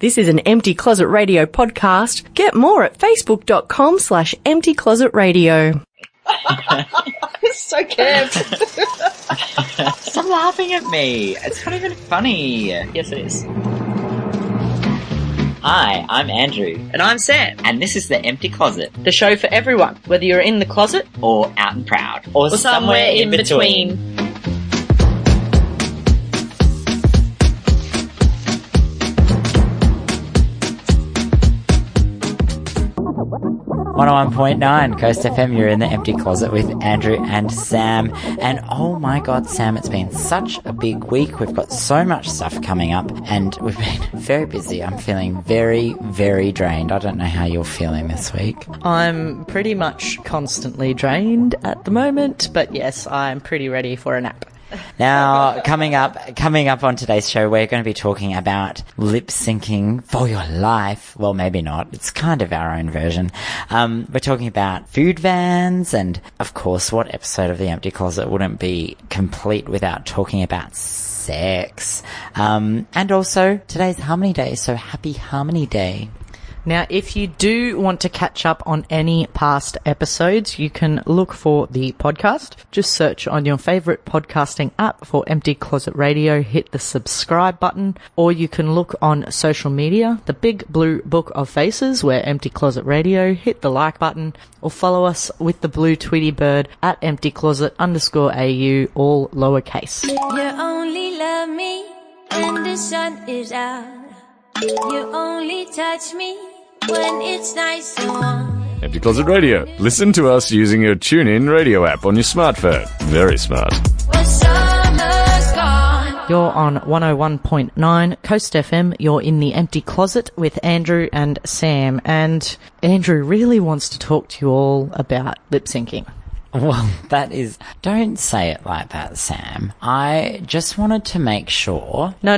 This is an Empty Closet Radio podcast. Get more at facebook.com/emptyclosetradio. So camp. Stop laughing at me. It's not even funny. Yes, it is. Hi, I'm Andrew. And I'm Sam. And this is The Empty Closet. The show for everyone, whether you're in the closet Or out and proud. or somewhere in between. 101.9 Coast FM, you're in The Empty Closet with Andrew and Sam. And oh my god, Sam, it's been such a big week. We've got so much stuff coming up and we've been very busy. I'm feeling very, very drained. I don't know how you're feeling this week. I'm pretty much constantly drained at the moment, but yes, I'm pretty ready for a nap. Now, coming up on today's show, we're going to be talking about lip syncing for your life. Well, maybe not. It's kind of our own version. We're talking about food vans, and of course, what episode of The Empty Closet wouldn't be complete without talking about sex? And also, today's Harmony Day, so happy Harmony Day. Now, if you do want to catch up on any past episodes, you can look for the podcast. Just search on your favourite podcasting app for Empty Closet Radio, hit the subscribe button, or you can look on social media, the big blue book of faces, where Empty Closet Radio, hit the like button, or follow us with the blue Tweety bird at emptycloset_AU, all lowercase. You only love me when the sun is out. You only touch me when it's nice and warm. Empty Closet Radio. Listen to us using your TuneIn radio app on your smartphone. Very smart. When summer's gone. You're on 101.9 Coast FM. You're in The Empty Closet with Andrew and Sam. And Andrew really wants to talk to you all about lip syncing. Well, don't say it like that, Sam. I just wanted to make sure. No,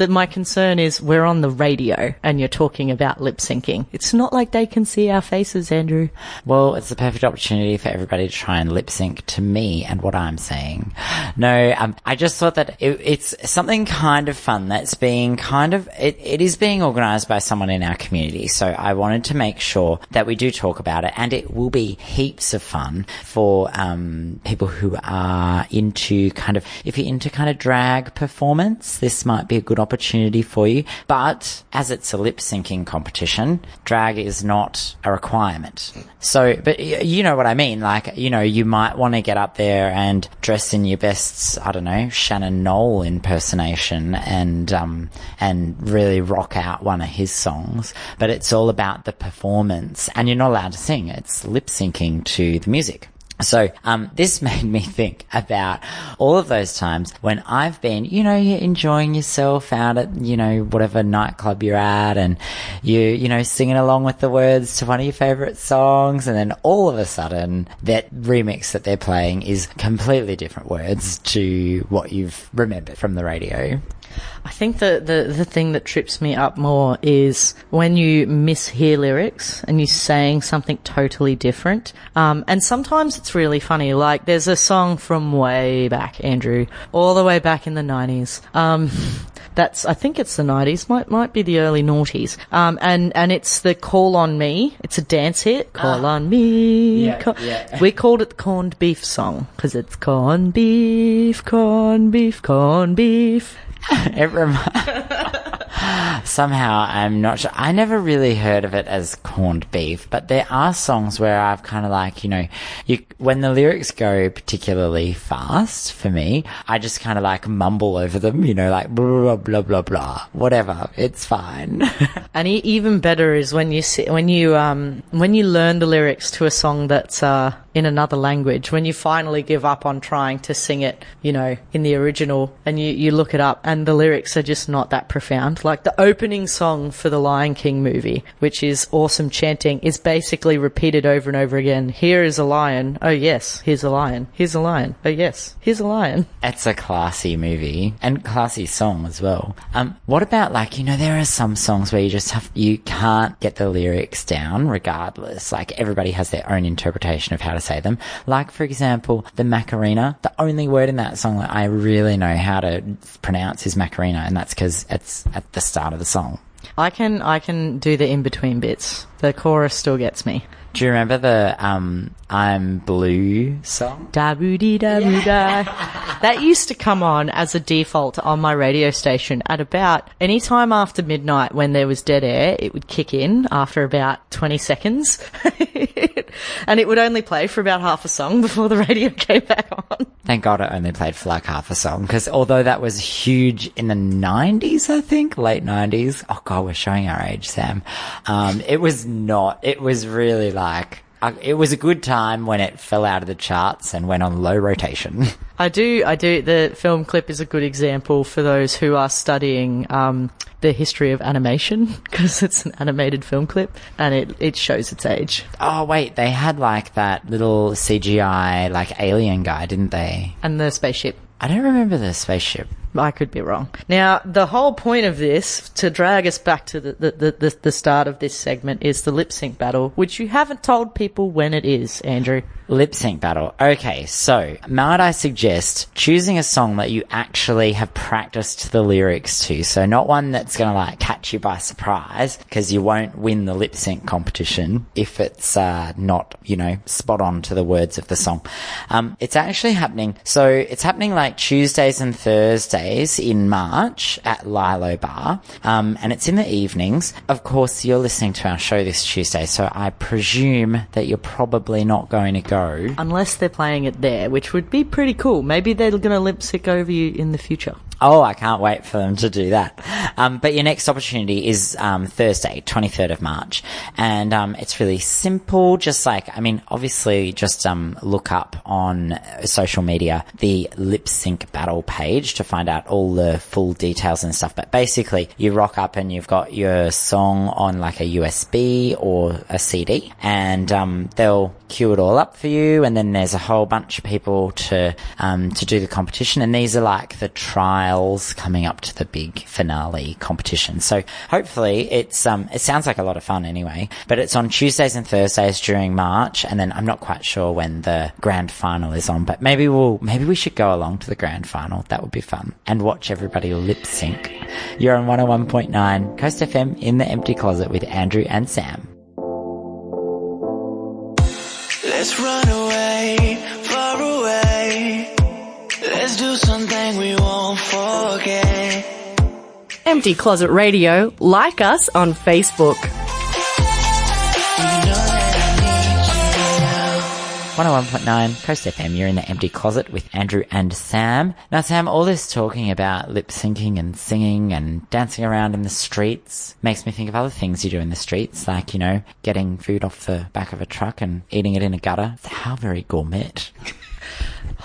my concern is we're on the radio and you're talking about lip syncing. It's not like they can see our faces, Andrew. Well, it's the perfect opportunity for everybody to try and lip sync to me and what I'm saying. No, I just thought that it's something kind of fun that's being it is being organised by someone in our community. So I wanted to make sure that we do talk about it, and it will be heaps of fun for people who are into if you're into drag performance, this might be a good opportunity for you. But as it's a lip syncing competition, drag is not a requirement. So, but you know what I mean? You might want to get up there and dress in your best, I don't know, Shannon Knoll impersonation and really rock out one of his songs. But it's all about the performance, and you're not allowed to sing. It's lip syncing to the music. So, this made me think about all of those times when I've been, you're enjoying yourself out at, whatever nightclub you're at, and you singing along with the words to one of your favorite songs, and then all of a sudden that remix that they're playing is completely different words to what you've remembered from the radio. I think the thing that trips me up more is when you mishear lyrics and you're saying something totally different. And sometimes it's really funny. Like, there's a song from way back, Andrew, all the way back in the 90s. I think it's the 90s, might be the early noughties. And it's the Call on Me. It's a dance hit. Call on me. Yeah. We called it the corned beef song because it's corned beef, corned beef, corned beef. Somehow, I'm not sure. I never really heard of it as corned beef, but there are songs where I've when the lyrics go particularly fast for me, I just mumble over them, like blah, blah, blah, blah, whatever. It's fine. And even better is when you learn the lyrics to a song that's in another language, when you finally give up on trying to sing it, in the original, and you look it up and the lyrics are just not that profound. Like the opening song for the Lion King movie, which is awesome chanting, is basically repeated over and over again. Here is a lion. Oh yes, here's a lion. Here's a lion. Oh yes, here's a lion. It's a classy movie and classy song as well. What about there are some songs where you can't get the lyrics down regardless. Everybody has their own interpretation of how to say them. Like, for example, the Macarena. The only word in that song that I really know how to pronounce is Macarena, and that's because it's at the start of the song. I can do the in-between bits. The chorus still gets me. Do you remember the I'm Blue song? Da-boo-dee-da-boo-da. That used to come on as a default on my radio station at about any time after midnight when there was dead air. It would kick in after about 20 seconds. And it would only play for about half a song before the radio came back on. Thank God it only played for like half a song, because although that was huge in the 90s, I think, late 90s. Oh God, we're showing our age, Sam. It was not. It was really like... it was a good time when it fell out of the charts and went on low rotation. I do. The film clip is a good example for those who are studying the history of animation, because it's an animated film clip and it shows its age. Oh, wait, they had like that little CGI like alien guy, didn't they? And the spaceship. I don't remember the spaceship. I could be wrong. Now, the whole point of this, to drag us back to the start of this segment, is the lip sync battle, which you haven't told people when it is, Andrew. Lip sync battle. Okay, so might I suggest choosing a song that you actually have practiced the lyrics to, so not one that's going to like catch you by surprise, because you won't win the lip sync competition if it's not, spot on to the words of the song. It's actually happening. So it's happening like Tuesdays and Thursdays in March at Lilo Bar, and it's in the evenings. Of course, you're listening to our show this Tuesday, so I presume that you're probably not going to go. Unless they're playing it there, which would be pretty cool. Maybe they're going to lip sync over you in the future. Oh, I can't wait for them to do that. But your next opportunity is Thursday, 23rd of March. And it's really simple. Just obviously just look up on social media the lip sync battle page to find out all the full details and stuff. But basically, you rock up and you've got your song on like a USB or a CD, and they'll queue it all up for you. And then there's a whole bunch of people to do the competition. And these are like the trials coming up to the big finale competition. So hopefully it sounds like a lot of fun anyway, but it's on Tuesdays and Thursdays during March, and then I'm not quite sure when the grand final is on, but maybe we should go along to the grand final. That would be fun, and watch everybody lip sync. You're on 101.9 Coast FM in the Empty Closet with Andrew and Sam. Let's run away, far away. Let's do something we won't forget. Empty Closet Radio. Like us on Facebook. 101.9 Coast FM, you're in the Empty Closet with Andrew and Sam. Now, Sam, all this talking about lip syncing and singing and dancing around in the streets makes me think of other things you do in the streets, like, getting food off the back of a truck and eating it in a gutter. How very gourmet.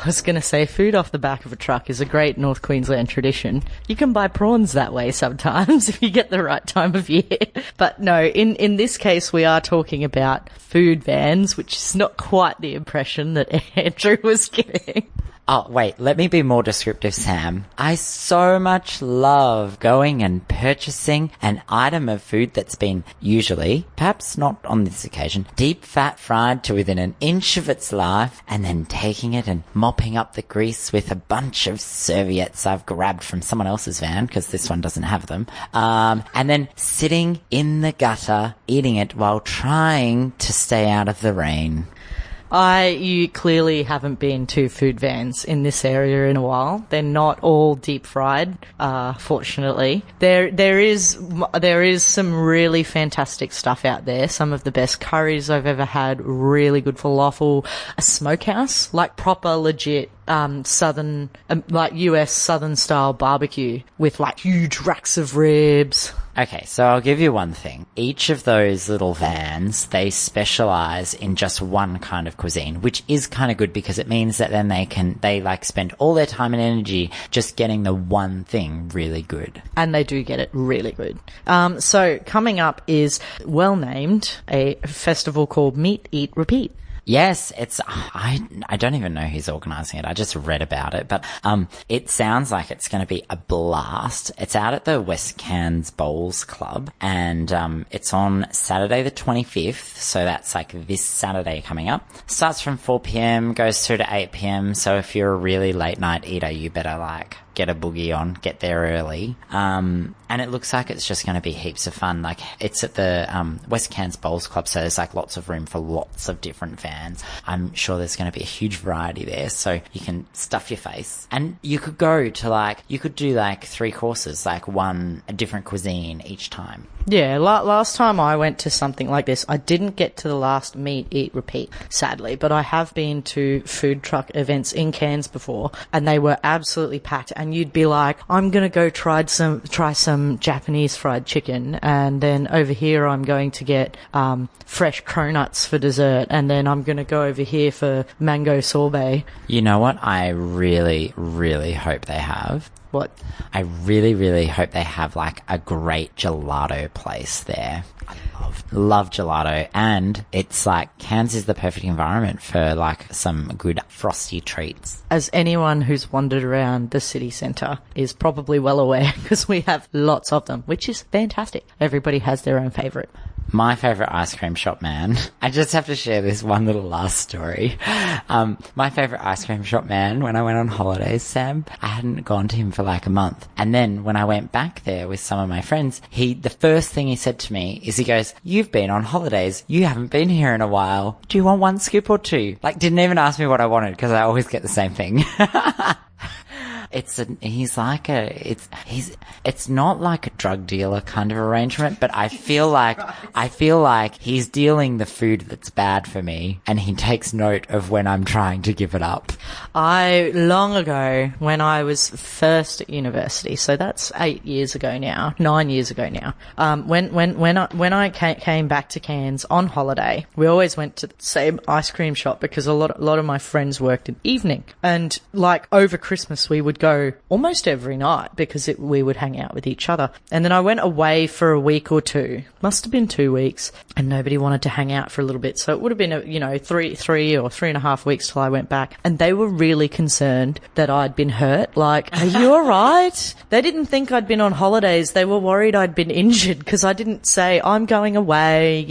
I was going to say, food off the back of a truck is a great North Queensland tradition. You can buy prawns that way sometimes if you get the right time of year. But no, in this case, we are talking about food vans, which is not quite the impression that Andrew was giving. Oh, wait, let me be more descriptive, Sam. I so much love going and purchasing an item of food that's been usually, perhaps not on this occasion, deep fat fried to within an inch of its life, and then taking it and mopping up the grease with a bunch of serviettes I've grabbed from someone else's van, because this one doesn't have them, and then sitting in the gutter, eating it while trying to stay out of the rain. You clearly haven't been to food vans in this area in a while. They're not all deep fried, fortunately. There is some really fantastic stuff out there. Some of the best curries I've ever had, really good falafel, a smokehouse, like proper legit southern, like US southern style barbecue with like huge racks of ribs. Okay, so I'll give you one thing. Each of those little vans, they specialize in just one kind of cuisine, which is kind of good because it means that then they spend all their time and energy just getting the one thing really good. And they do get it really good. So coming up is well named a festival called Meet, Eat, Repeat. Yes, I don't even know who's organising it. I just read about it, but it sounds like it's going to be a blast. It's out at the West Cairns Bowls Club, and it's on Saturday the 25th, so that's like this Saturday coming up. Starts from 4 p.m, goes through to 8 p.m, so if you're a really late night eater, you better get a boogie on, get there early. And it looks like it's just going to be heaps of fun. Like, it's at the West Cairns Bowls Club, so there's like lots of room for lots of different fans. I'm sure there's going to be a huge variety there, so you can stuff your face. And you could go to you could do like 3 courses, like a different cuisine each time. Yeah, last time I went to something like this, I didn't get to the last meet, eat, repeat, sadly, but I have been to food truck events in Cairns before, and they were absolutely packed, and you'd be like, I'm going to go try some Japanese fried chicken, and then over here I'm going to get fresh cronuts for dessert, and then I'm going to go over here for mango sorbet. You know what I really, really hope they have? What? I really, really hope they have like a great gelato place there. I love gelato, and it's like Cairns is the perfect environment for like some good frosty treats. As anyone who's wandered around the city centre is probably well aware, because we have lots of them, which is fantastic. Everybody has their own favourite. My favourite ice cream shop man, I just have to share this one little last story. My favourite ice cream shop man, when I went on holidays, Sam, I hadn't gone to him for like a month. And then when I went back there with some of my friends, the first thing he said to me is he goes, "You've been on holidays. You haven't been here in a while. Do you want 1 scoop or 2? Like, didn't even ask me what I wanted, because I always get the same thing. It's not like a drug dealer kind of arrangement, but I feel like he's dealing the food that's bad for me, and he takes note of when I'm trying to give it up. Long ago, when I was first at university, so that's 9 years ago now, when I came back to Cairns on holiday, we always went to the same ice cream shop, because a lot of my friends worked in evening, and like over Christmas we would go almost every night, because we would hang out with each other. And then I went away for a week or 2, must have been 2 weeks, and nobody wanted to hang out for a little bit, so it would have been 3 or 3.5 weeks till I went back, and they were really concerned that I'd been hurt. Like, are you alright? They didn't think I'd been on holidays, they were worried I'd been injured, because I didn't say I'm going away,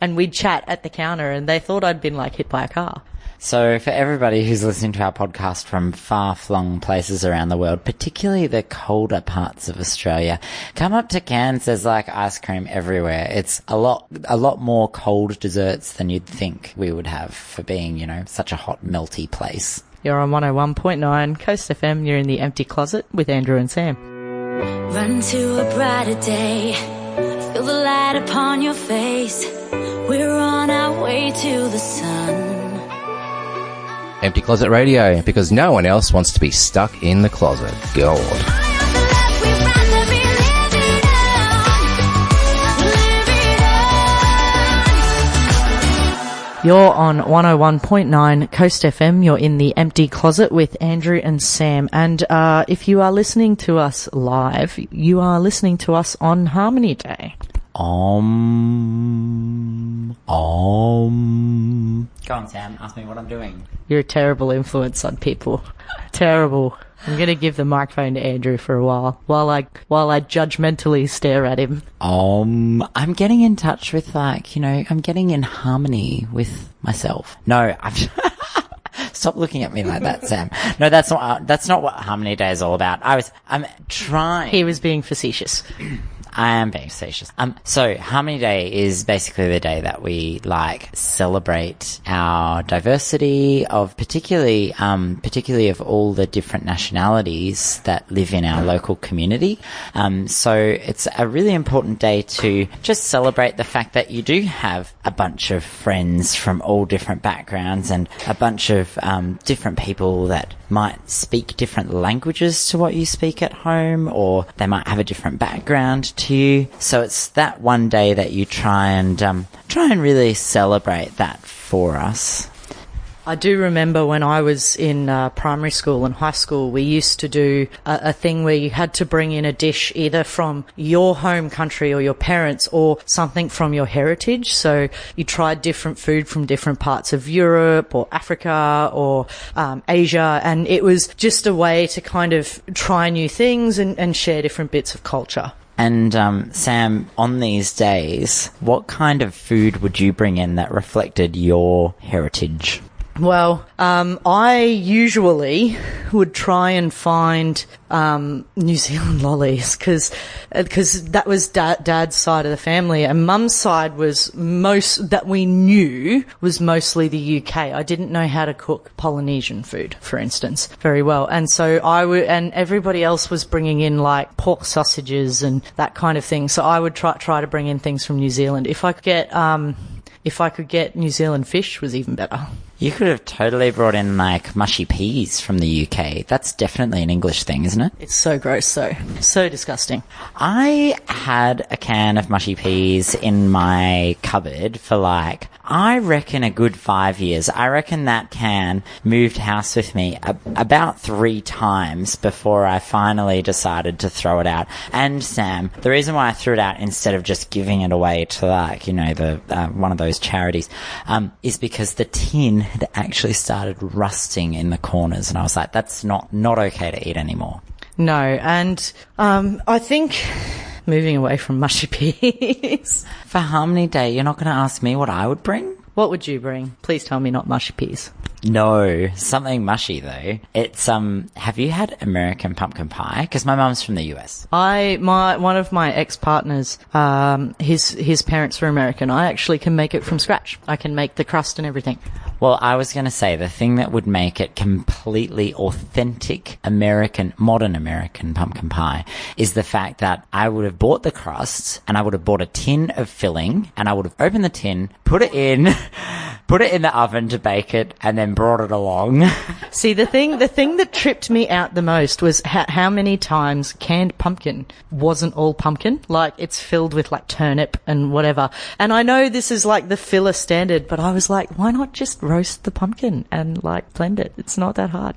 and we'd chat at the counter, and they thought I'd been like hit by a car. So for everybody who's listening to our podcast from far-flung places around the world, particularly the colder parts of Australia, come up to Cairns. There's like ice cream everywhere. It's a lot more cold desserts than you'd think we would have for being, such a hot, melty place. You're on 101.9 Coast FM. You're in the Empty Closet with Andrew and Sam. Run to a brighter day. Feel the light upon your face. We're on our way to the sun. Empty Closet Radio, because no one else wants to be stuck in the closet. God. You're on 101.9 Coast FM. You're in the Empty Closet with Andrew and Sam. And if you are listening to us live, you are listening to us on Harmony Day. Go on, Sam. Ask me what I'm doing. You're a terrible influence on people. Terrible. I'm going to give the microphone to Andrew for a while I judgmentally stare at him. I'm getting in touch with I'm getting in harmony with myself. No, stop looking at me like that, Sam. No, that's not what Harmony Day is all about. I'm trying. He was being facetious. I am being facetious. So Harmony Day is basically the day that we celebrate our diversity of particularly of all the different nationalities that live in our local community. So it's a really important day to just celebrate the fact that you do have a bunch of friends from all different backgrounds and a bunch of different people that might speak different languages to what you speak at home, or they might have a different background to you. So it's that one day that you try and really celebrate that for us. I do remember when I was in primary school and high school, we used to do a thing where you had to bring in a dish either from your home country or your parents or something from your heritage. So you tried different food from different parts of Europe or Africa or Asia, and it was just a way to kind of try new things and share different bits of culture. And Sam, on these days, what kind of food would you bring in that reflected your heritage? Well, I usually would try and find New Zealand lollies because that was Dad's side of the family, and Mum's side was that we knew was mostly the UK. I didn't know how to cook Polynesian food, for instance, very well, and so and everybody else was bringing in like pork sausages and that kind of thing. So I would try to bring in things from New Zealand. If I could get New Zealand fish, was even better. You could have totally brought in, like, mushy peas from the UK. That's definitely an English thing, isn't it? It's so gross, so disgusting. I had a can of mushy peas in my cupboard for, like, I reckon a good 5 years. I reckon that can moved house with me about 3 times before I finally decided to throw it out. And, Sam, the reason why I threw it out instead of just giving it away to, like, you know, the one of those charities, is because the tin had actually started rusting in the corners, and I was like, that's not okay to eat anymore. No, and I think moving away from mushy peas. For Harmony Day, you're not going to ask me what I would bring? What would you bring? Please tell me not mushy peas. No, something mushy though. It's have you had American pumpkin pie? Because my mum's from the US. One of my ex-partners, his parents were American. I actually can make it from scratch. I can make the crust and everything. Well, I was going to say the thing that would make it completely authentic modern American pumpkin pie is the fact that I would have bought the crust and I would have bought a tin of filling and I would have opened the tin, put it in the oven to bake it, and then brought it along. See, the thing that tripped me out the most was how many times canned pumpkin wasn't all pumpkin. Like, it's filled with, like, turnip and whatever. And I know this is, like, the filler standard, but I was like, why not just roast the pumpkin and, like, blend it? It's not that hard.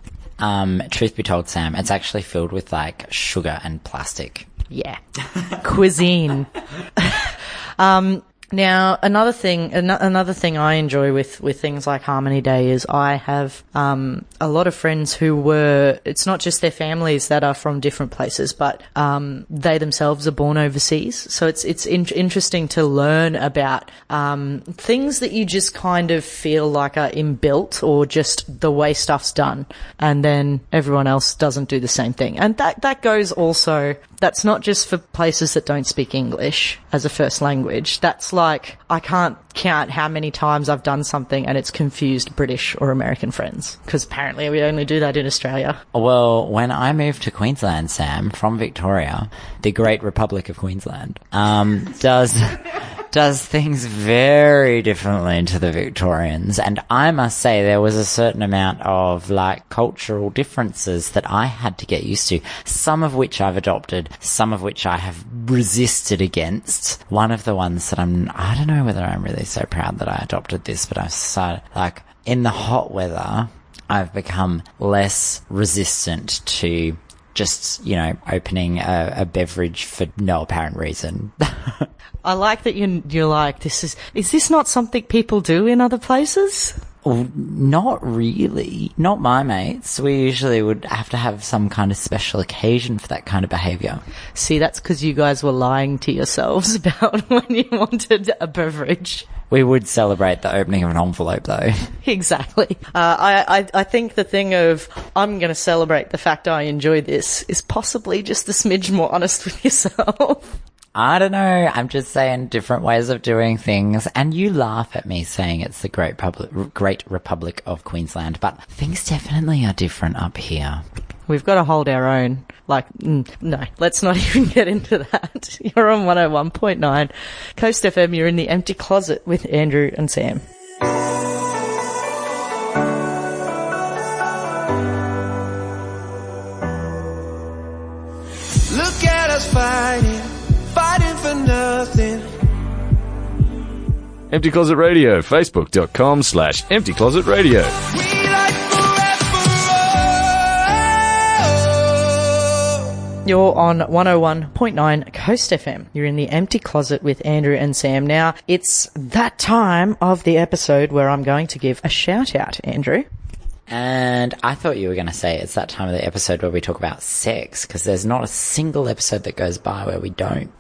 Truth be told, Sam, it's actually filled with, like, sugar and plastic. Yeah. Cuisine. Now, another thing I enjoy with things like Harmony Day is I have a lot of friends it's not just their families that are from different places, but they themselves are born overseas. So it's interesting to learn about things that you just kind of feel like are inbuilt or just the way stuff's done, and then everyone else doesn't do the same thing. And that goes also. That's not just for places that don't speak English as a first language. That's like, I can't count how many times I've done something and it's confused British or American friends, because apparently we only do that in Australia. Well, when I moved to Queensland, Sam, from Victoria, the great Republic of Queensland, does things very differently to the Victorians, and I must say there was a certain amount of, like, cultural differences that I had to get used to, some of which I've adopted, some of which I have resisted against. One of the ones that I don't know whether I'm really so proud that I adopted this, but I've started, like, in the hot weather, I've become less resistant to just, you know, opening a beverage for no apparent reason. I like that you're like, is this not something people do in other places? Well, not really. Not my mates. We usually would have to have some kind of special occasion for that kind of behaviour. See, that's because you guys were lying to yourselves about when you wanted a beverage. We would celebrate the opening of an envelope, though. Exactly. I think the thing of, I'm going to celebrate the fact I enjoy this, is possibly just a smidge more honest with yourself. I don't know. I'm just saying different ways of doing things. And you laugh at me saying it's the Great Republic of Queensland, but things definitely are different up here. We've got to hold our own. Like, no, let's not even get into that. You're on 101.9 Coast FM. You're in the Empty Closet with Andrew and Sam. Look at us fighting for nothing. Empty Closet Radio, facebook.com/Empty Closet Radio. You're on 101.9 Coast FM. You're in the Empty Closet with Andrew and Sam. Now, it's that time of the episode where I'm going to give a shout out, Andrew. And I thought you were going to say it's that time of the episode where we talk about sex, because there's not a single episode that goes by where we don't.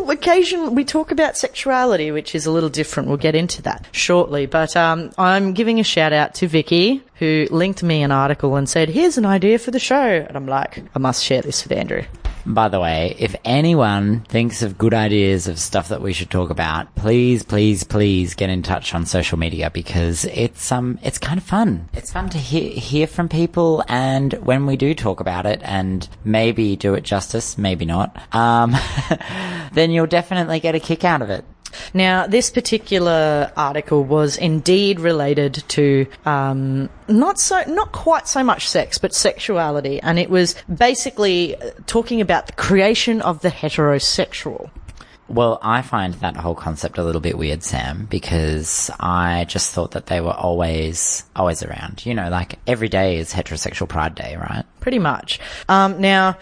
occasionally we talk about sexuality, which is a little different. We'll get into that shortly. But I'm giving a shout out to Vicky, who linked me an article and said, here's an idea for the show. And I'm like, I must share this with Andrew. By the way, if anyone thinks of good ideas of stuff that we should talk about, please get in touch on social media, because it's kind of fun. It's fun to hear from people, and when we do talk about it and maybe do it justice, maybe not, then you'll definitely get a kick out of it. Now, this particular article was indeed related to not quite so much sex, but sexuality, and it was basically talking about the creation of the heterosexual. Well, I find that whole concept a little bit weird, Sam, because I just thought that they were always around. You know, like every day is Heterosexual Pride Day, right? Pretty much. Now,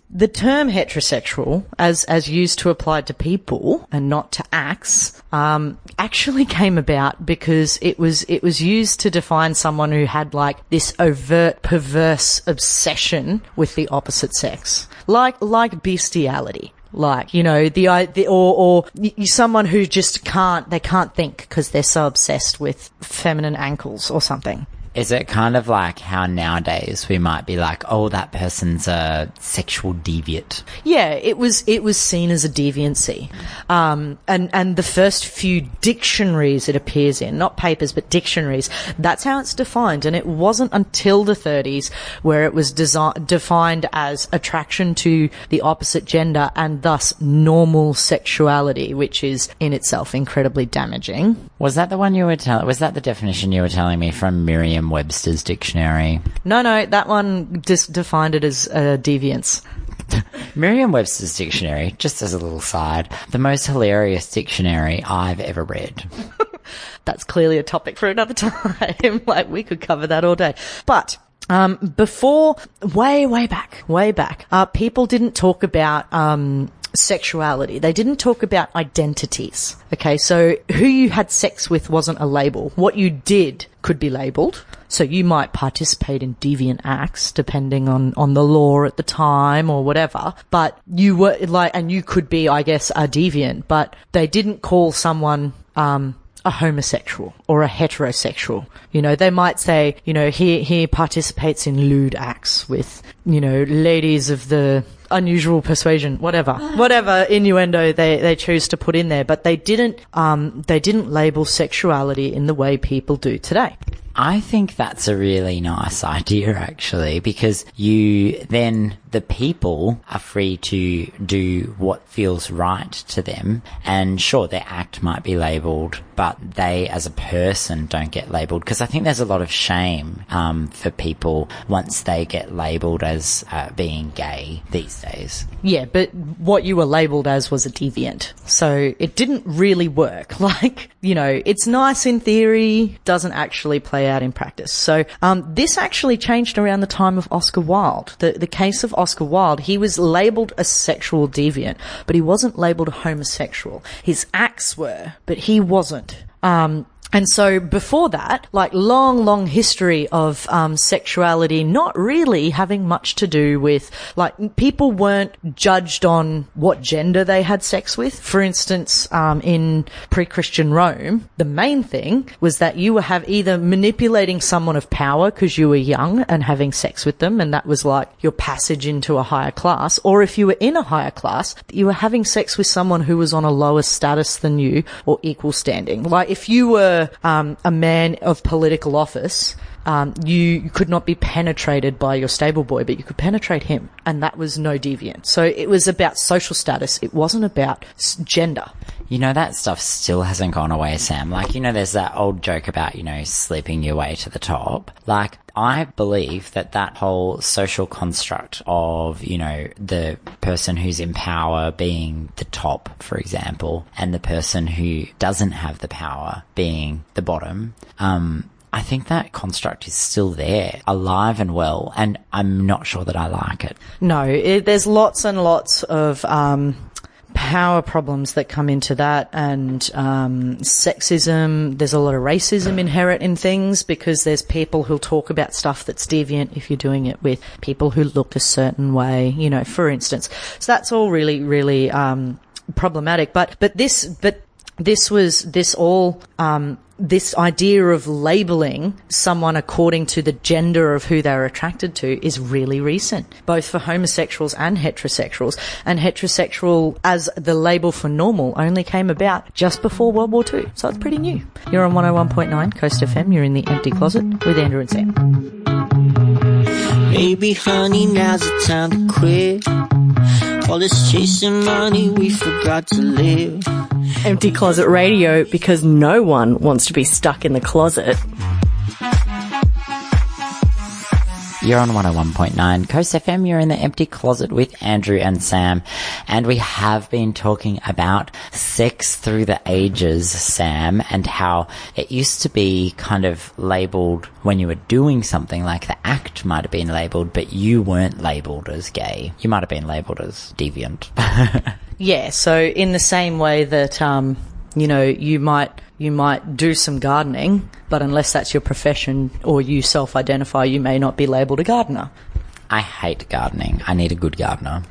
the term heterosexual, as used to apply to people and not to acts, actually came about because it was used to define someone who had like this overt, perverse obsession with the opposite sex, like bestiality. Like, you know, or someone who just can't think because they're so obsessed with feminine ankles or something. Is it kind of like how nowadays we might be like, oh, that person's a sexual deviant? Yeah, it was seen as a deviancy. And the first few dictionaries it appears in, not papers, but dictionaries, that's how it's defined. And it wasn't until the 30s where it was defined as attraction to the opposite gender and thus normal sexuality, which is in itself incredibly damaging. Was that the one you were was that the definition you were telling me from Merriam-Webster's dictionary? No, that one just defined it as deviance. Merriam-Webster's dictionary, just as a little side, the most hilarious dictionary I've ever read. That's clearly a topic for another time. Like, we could cover that all day. But before, way back, people didn't talk about sexuality. They didn't talk about identities. Okay, so who you had sex with wasn't a label. What you did could be labelled. So you might participate in deviant acts depending on the law at the time or whatever. But you were like, and you could be, I guess, a deviant, but they didn't call someone a homosexual or a heterosexual. You know, they might say, you know, he participates in lewd acts with, you know, ladies of the unusual persuasion, whatever innuendo they choose to put in there, but they didn't label sexuality in the way people do today. I think that's a really nice idea, actually, because the people are free to do what feels right to them. And sure, their act might be labelled, but they as a person don't get labelled. Because I think there's a lot of shame for people once they get labelled as being gay these days. Yeah, but what you were labelled as was a deviant. So it didn't really work. Like, you know, it's nice in theory, doesn't actually play out in practice. So this actually changed around the time of Oscar Wilde. The case of Oscar Wilde, he was labelled a sexual deviant, but he wasn't labelled a homosexual. His acts were, but he wasn't. And so before that, like long history of sexuality not really having much to do with, like, people weren't judged on what gender they had sex with. For instance, in pre-Christian Rome, the main thing was that you were either manipulating someone of power because you were young and having sex with them, and that was like your passage into a higher class, or if you were in a higher class, you were having sex with someone who was on a lower status than you or equal standing. Like, if you were a man of political office, you could not be penetrated by your stable boy, but you could penetrate him, and that was no deviant. So it was about social status. It wasn't about gender. You know, that stuff still hasn't gone away, Sam. Like, you know, there's that old joke about, you know, sleeping your way to the top. Like, I believe that whole social construct of, you know, the person who's in power being the top, for example, and the person who doesn't have the power being the bottom, I think that construct is still there, alive and well, and I'm not sure that I like it. No, there's lots and lots of power problems that come into that, and sexism. There's a lot of racism inherent in things, because there's people who'll talk about stuff that's deviant if you're doing it with people who look a certain way, you know, for instance. So that's all really problematic. But this idea of labeling someone according to the gender of who they're attracted to is really recent, both for homosexuals and heterosexuals. And heterosexual as the label for normal only came about just before World War II. So it's pretty new. You're on 101.9 Coast FM. You're in the Empty Closet with Andrew and Sam. Maybe, honey, now's the time to quit. All this chasing money, we forgot to live. Empty Closet Radio, because no one wants to be stuck in the closet. You're on 101.9 Coast FM. You're in the Empty Closet with Andrew and Sam. And we have been talking about sex through the ages, Sam, and how it used to be kind of labelled when you were doing something, like the act might have been labelled, but you weren't labelled as gay. You might have been labelled as deviant. Yeah, so in the same way that, you might do some gardening, but unless that's your profession or you self-identify, you may not be labelled a gardener. I hate gardening. I need a good gardener.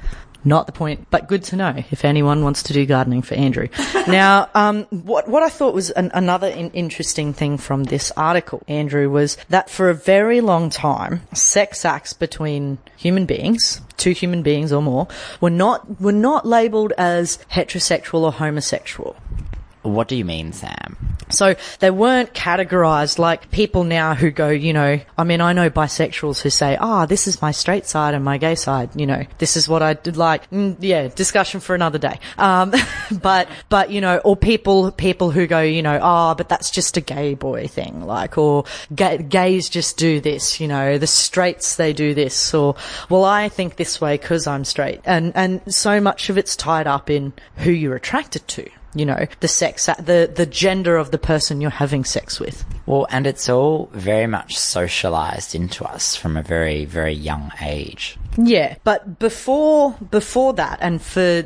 Not the point, but good to know if anyone wants to do gardening for Andrew. Now, what I thought was another interesting thing from this article, Andrew, was that for a very long time, sex acts between human beings, two human beings or more, were not labelled as heterosexual or homosexual. What do you mean, Sam? So they weren't categorized like people now who go, I know bisexuals who say, this is my straight side and my gay side, this is what I did like. Discussion for another day. But or people who go, but that's just a gay boy thing, like, or gays just do this, the straights, they do this, or, well, I think this way 'cause I'm straight. And so much of it's tied up in who you're attracted to. The sex, the gender of the person you're having sex with. Well, and it's all very much socialized into us from a very, very young age. Yeah, but before that, and for,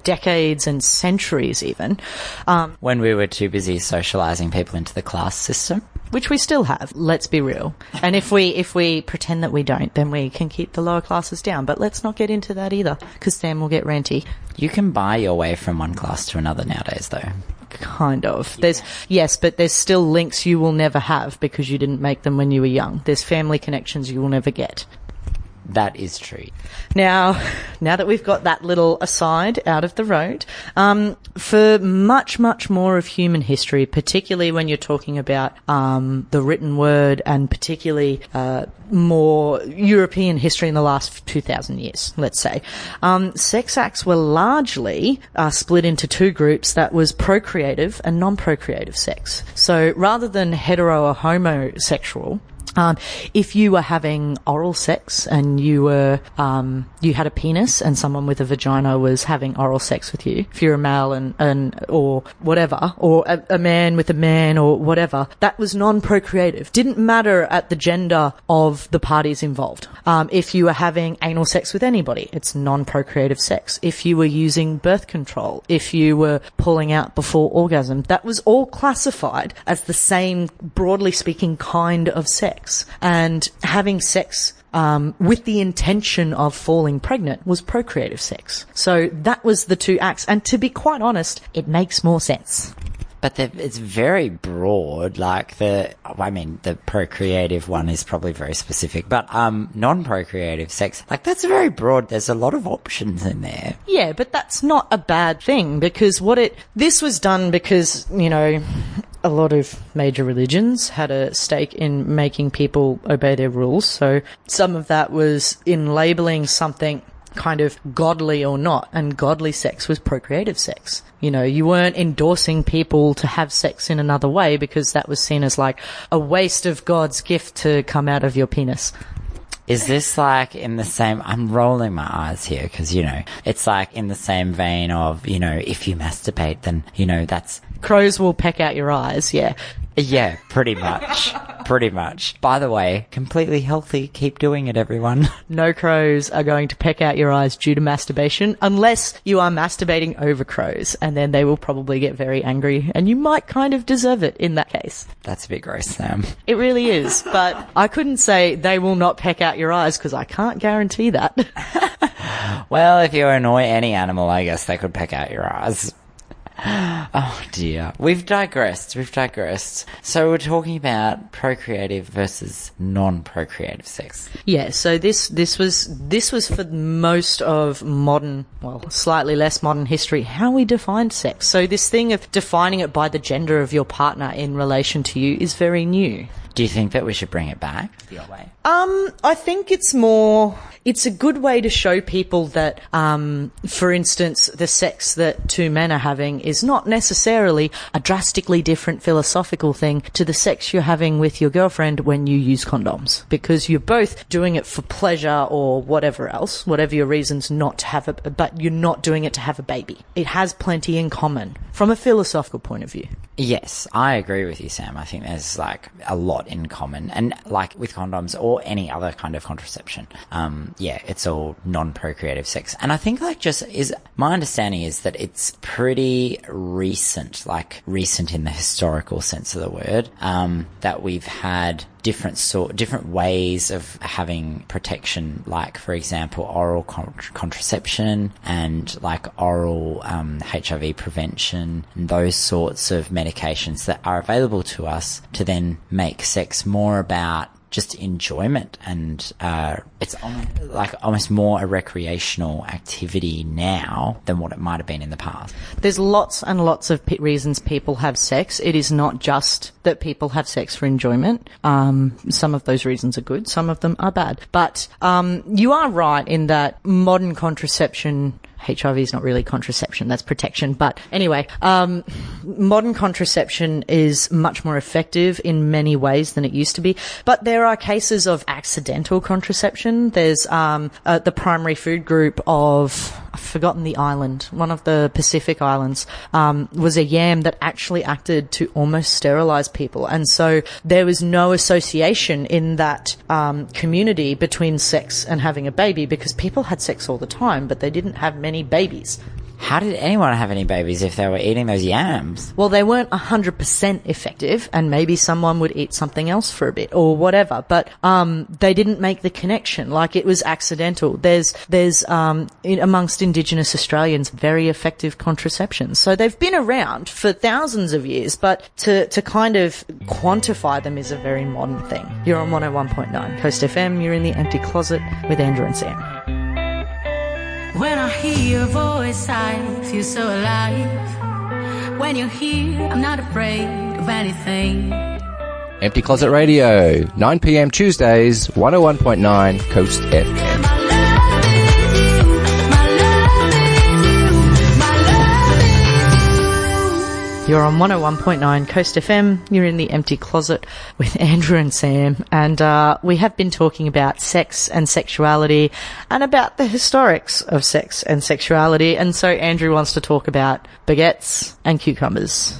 decades and centuries even. When we were too busy socializing people into the class system. Which we still have, let's be real. And if we pretend that we don't, then we can keep the lower classes down. But let's not get into that either, because Sam will get ranty. You can buy your way from one class to another nowadays, though. Kind of. But there's still links you will never have because you didn't make them when you were young. There's family connections you will never get. That is true. Now that we've got that little aside out of the road, for much, much more of human history, particularly when you're talking about the written word and particularly more European history in the last 2,000 years, let's say, sex acts were largely split into two groups. That was procreative and non-procreative sex. So rather than hetero or homosexual, if you were having oral sex and you were, you had a penis and someone with a vagina was having oral sex with you, if you're a male and or whatever, or a man with a man or whatever, that was non-procreative. Didn't matter at the gender of the parties involved. If you were having anal sex with anybody, it's non-procreative sex. If you were using birth control, if you were pulling out before orgasm, that was all classified as the same, broadly speaking, kind of sex. And having sex with the intention of falling pregnant was procreative sex. So that was the two acts. And to be quite honest, it makes more sense. But it's very broad, like the procreative one is probably very specific, but non-procreative sex, like that's very broad. There's a lot of options in there. Yeah, but that's not a bad thing because this was done because, a lot of major religions had a stake in making people obey their rules. So some of that was in labeling something kind of godly or not, and godly sex was procreative sex. You weren't endorsing people to have sex in another way because that was seen as like a waste of God's gift to come out of your penis. Is this like in the same, I'm rolling my eyes here because, it's like in the same vein of, if you masturbate, then, that's... Crows will peck out your eyes, yeah. Yeah, pretty much. Pretty much. By the way, completely healthy. Keep doing it, everyone. No crows are going to peck out your eyes due to masturbation unless you are masturbating over crows, and then they will probably get very angry, and you might kind of deserve it in that case. That's a bit gross, Sam. It really is, but I couldn't say they will not peck out your eyes because I can't guarantee that. Well, if you annoy any animal, I guess they could peck out your eyes. Oh dear. We've digressed. So we're talking about procreative versus non-procreative sex. Yeah, so this was for most of modern, well, slightly less modern history, how we defined sex. So this thing of defining it by the gender of your partner in relation to you is very new. Do you think that we should bring it back the other way? I think it's a good way to show people that, for instance, the sex that two men are having is not necessarily a drastically different philosophical thing to the sex you're having with your girlfriend when you use condoms, because you're both doing it for pleasure or whatever else, whatever your reasons not to have but you're not doing it to have a baby. It has plenty in common from a philosophical point of view. Yes, I agree with you, Sam. I think there's like a lot in common, and like with condoms or any other kind of contraception, it's all non-procreative sex. And I think my understanding is that it's pretty recent in the historical sense of the word, that we've had different ways of having protection, like, for example, oral contraception and like oral HIV prevention, and those sorts of medications that are available to us to then make sex more about just enjoyment, and it's almost more a recreational activity now than what it might have been in the past. There's lots and lots of reasons people have sex. It is not just that people have sex for enjoyment. Some of those reasons are good, some of them are bad. But you are right in that modern contraception, HIV is not really contraception, that's protection. But anyway, modern contraception is much more effective in many ways than it used to be. But there are cases of accidental contraception. There's the primary food group of, I've forgotten the island, one of the Pacific islands, was a yam that actually acted to almost sterilize people. And so there was no association in that community between sex and having a baby, because people had sex all the time, but they didn't have many babies. How did anyone have any babies if they were eating those yams? Well, they weren't 100% effective, and maybe someone would eat something else for a bit or whatever, but they didn't make the connection. Like, it was accidental. There's amongst Indigenous Australians, very effective contraception. So they've been around for thousands of years, but to kind of quantify them is a very modern thing. You're on 101.9 Coast FM. You're in the Empty Closet with Andrew and Sam. When I hear your voice, I feel so alive. When you're here, I'm not afraid of anything. Empty Closet Radio, 9 p.m. Tuesdays, 101.9 Coast FM. You're on 101.9 Coast FM. You're in the Empty Closet with Andrew and Sam. And we have been talking about sex and sexuality and about the historics of sex and sexuality. And so Andrew wants to talk about baguettes and cucumbers.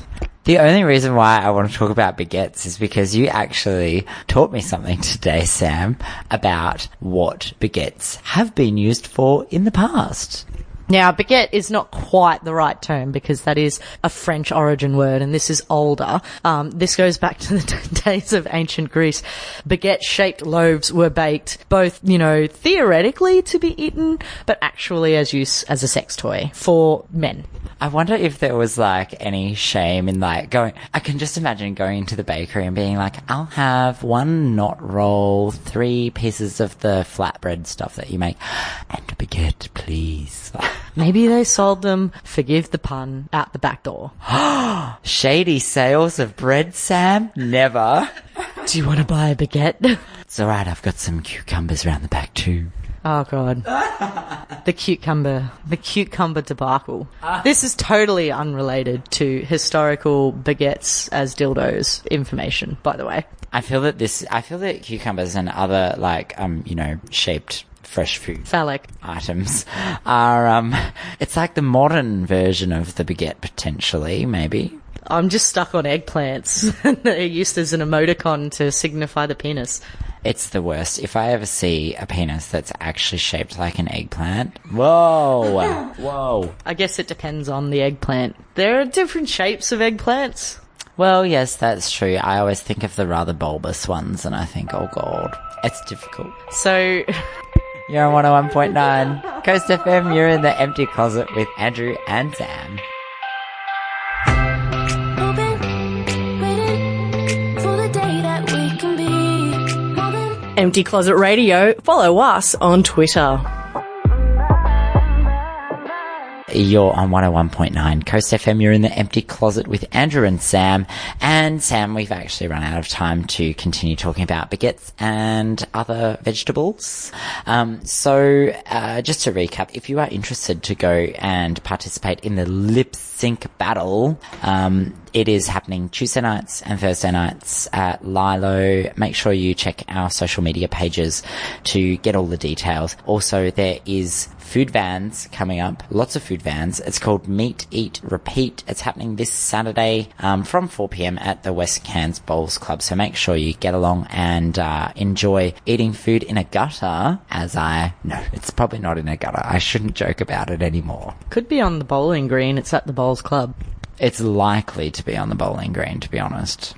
The only reason why I want to talk about baguettes is because you actually taught me something today, Sam, about what baguettes have been used for in the past. Now, baguette is not quite the right term because that is a French origin word, and this is older. This goes back to the days of ancient Greece. Baguette-shaped loaves were baked both, theoretically to be eaten, but actually as a sex toy for men. I wonder if there was any shame in going. I can just imagine going into the bakery and being like, I'll have 1 knot roll, 3 pieces of the flatbread stuff that you make, and a baguette, please. Maybe they sold them, forgive the pun, out the back door. Shady sales of bread, Sam? Never. Do you want to buy a baguette? It's alright, I've got some cucumbers around the back too. Oh, God. The cucumber debacle. This is totally unrelated to historical baguettes as dildos information, by the way. I feel that cucumbers and other, shaped fresh food phallic items are, it's like the modern version of the baguette, potentially, maybe. I'm just stuck on eggplants. They're used as an emoticon to signify the penis. It's the worst. If I ever see a penis that's actually shaped like an eggplant, whoa. I guess it depends on the eggplant. There are different shapes of eggplants. Well, yes, that's true. I always think of the rather bulbous ones and I think, oh God, it's difficult. So You're on 101.9 Coast FM. You're in the empty closet with Andrew and Sam. Empty Closet Radio. Follow us on Twitter. You're on 101.9 Coast FM. You're in the empty closet with Andrew and Sam. And Sam, we've actually run out of time to continue talking about baguettes and other vegetables. So just to recap, if you are interested to go and participate in the lip sync battle, it is happening Tuesday nights and Thursday nights at Lilo. Make sure you check our social media pages to get all the details. Also, there is food vans coming up. Lots of food vans. It's called Meet, Eat, Repeat. It's happening this Saturday from 4 p.m. at the West Cairns Bowls Club. So make sure you get along and enjoy eating food in a gutter. No, it's probably not in a gutter. I shouldn't joke about it anymore. Could be on the bowling green. It's at the Bowls Club. It's likely to be on the bowling green, to be honest.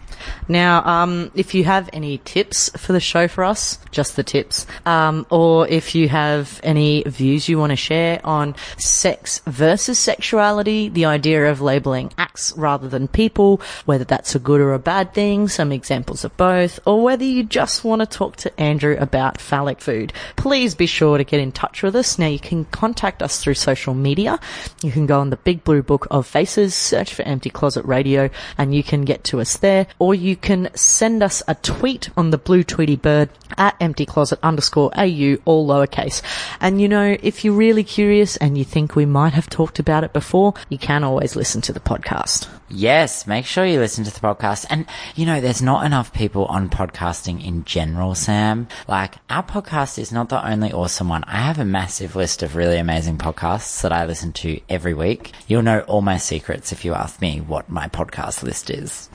Now, if you have any tips for the show for us, just the tips, or if you have any views you want to share on sex versus sexuality, the idea of labeling acts rather than people, whether that's a good or a bad thing, some examples of both, or whether you just want to talk to Andrew about phallic food, please be sure to get in touch with us. Now, you can contact us through social media. You can go on the Big Blue Book of Faces, search for Empty Closet Radio, and you can get to us there. Or you can send us a tweet on the Blue Tweety Bird at emptycloset_AU, all lowercase. And, you know, if you're really curious and you think we might have talked about it before, you can always listen to the podcast. Yes, make sure you listen to the podcast. And, you know, there's not enough people on podcasting in general, Sam. Like, our podcast is not the only awesome one. I have a massive list of really amazing podcasts that I listen to every week. You'll know all my secrets if you ask me what my podcast list is.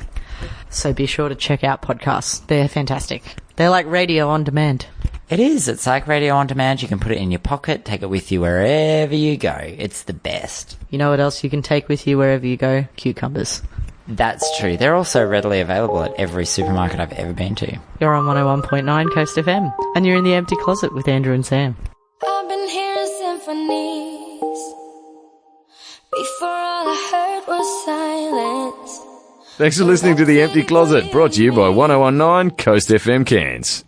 So be sure to check out podcasts. They're fantastic. They're like radio on demand. It is. It's like radio on demand. You can put it in your pocket, take it with you wherever you go. It's the best. You know what else you can take with you wherever you go? Cucumbers. That's true. They're also readily available at every supermarket I've ever been to. You're on 101.9 Coast FM, and you're in the empty closet with Andrew and Sam. I've been hearing symphonies. Before all I heard was silence. Thanks for listening to The Empty Closet, brought to you by 1019 Coast FM Cairns.